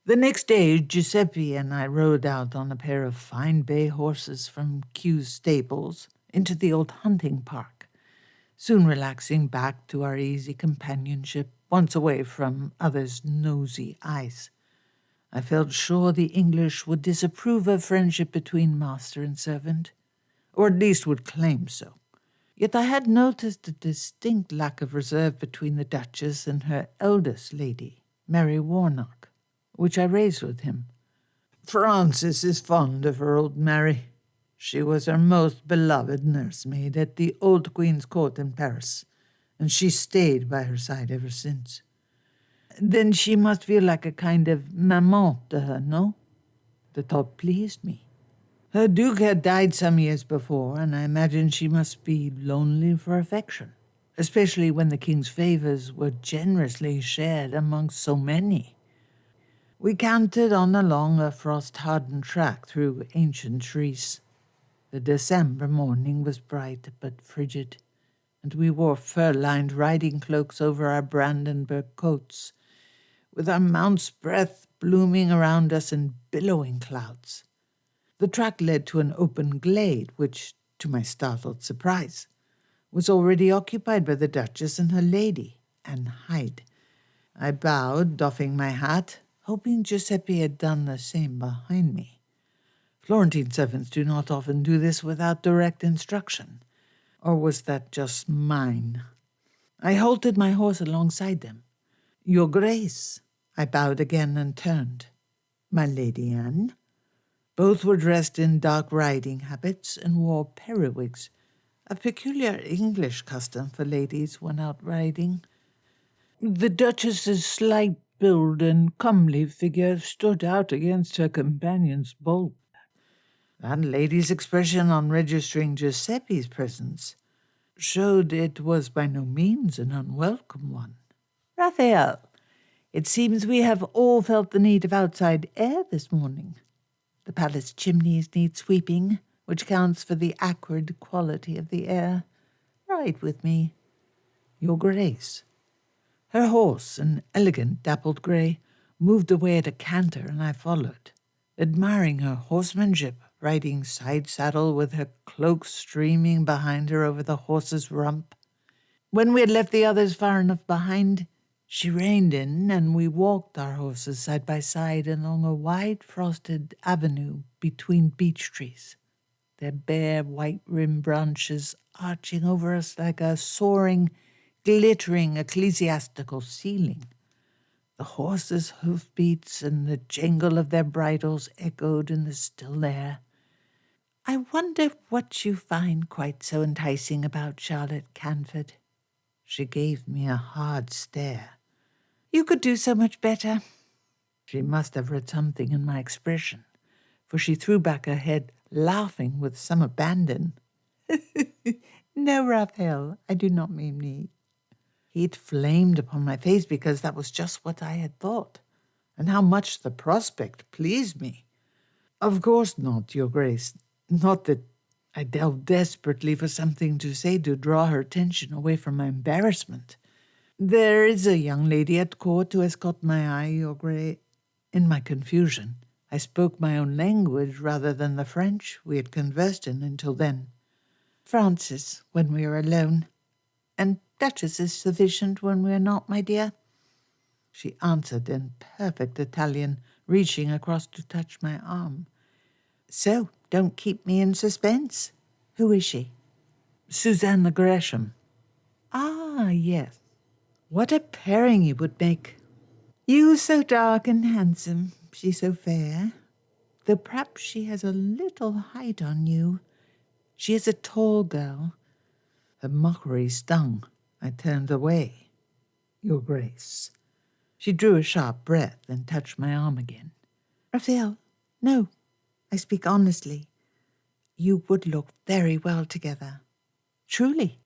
The next day, Giuseppe and I rode out on a pair of fine bay horses from Kew's stables into the old hunting park, soon relaxing back to our easy companionship, once away from others' nosy eyes. I felt sure the English would disapprove of friendship between master and servant, or at least would claim so. Yet I had noticed a distinct lack of reserve between the Duchess and her eldest lady, Mary Warnock, which I raised with him. Frances is fond of her old Mary. She was her most beloved nursemaid at the old Queen's Court in Paris, and she stayed by her side ever since. Then she must feel like a kind of maman to her, no? The thought pleased me. Her Duke had died some years before, and I imagine she must be lonely for affection, especially when the King's favours were generously shared amongst so many. We cantered on along a frost-hardened track through ancient trees. The December morning was bright but frigid, and we wore fur-lined riding cloaks over our Brandenburg coats, with our mount's breath blooming around us in billowing clouds. The track led to an open glade, which, to my startled surprise, was already occupied by the Duchess and her lady, Anne Hyde. I bowed, doffing my hat, hoping Giuseppe had done the same behind me. Florentine servants do not often do this without direct instruction. Or was that just mine? I halted my horse alongside them. Your Grace. I bowed again and turned. My Lady Anne. Both were dressed in dark riding habits and wore periwigs, a peculiar English custom for ladies when out riding. The Duchess's slight build and comely figure stood out against her companion's bulk. That lady's expression on registering Giuseppe's presence showed it was by no means an unwelcome one. Raphael, it seems we have all felt the need of outside air this morning. The palace chimneys need sweeping, which counts for the acrid quality of the air. Ride with me. Your Grace. Her horse, an elegant dappled grey, moved away at a canter, and I followed, admiring her horsemanship, riding side saddle with her cloak streaming behind her over the horse's rump. When we had left the others far enough behind, she reined in, and we walked our horses side by side along a wide frosted avenue between beech trees, their bare white-rimmed branches arching over us like a soaring, glittering ecclesiastical ceiling. The horses' hoofbeats and the jingle of their bridles echoed in the still air. I wonder what you find quite so enticing about Charlotte Canford. She gave me a hard stare. You could do so much better. She must have read something in my expression, for she threw back her head, laughing with some abandon. No, Raphael, I do not mean me. Heat flamed upon my face because that was just what I had thought, and how much the prospect pleased me. Of course not, Your Grace. Not that I delved desperately for something to say to draw her attention away from my embarrassment. There is a young lady at court who has caught my eye, Your Grace. In my confusion, I spoke my own language rather than the French we had conversed in until then. Frances, when we are alone. And Duchess is sufficient when we are not, my dear. She answered in perfect Italian, reaching across to touch my arm. So, don't keep me in suspense. Who is she? Susannah Gresham. Ah, yes. What a pairing you would make. You so dark and handsome, she so fair. Though perhaps she has a little height on you. She is a tall girl. Her mockery stung. I turned away. Your Grace. She drew a sharp breath and touched my arm again. Raphael, no, I speak honestly. You would look very well together. Truly.